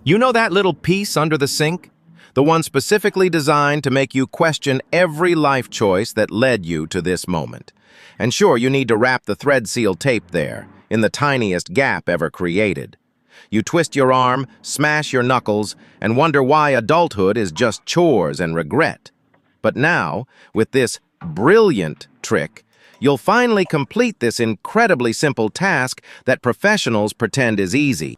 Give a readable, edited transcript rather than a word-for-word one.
You know that little piece under the sink? The one specifically designed to make you question every life choice that led you to this moment. And sure, you need to wrap the thread seal tape there, in the tiniest gap ever created. You twist your arm, smash your knuckles, and wonder why adulthood is just chores and regret. But now, with this brilliant trick, you'll finally complete this incredibly simple task that professionals pretend is easy.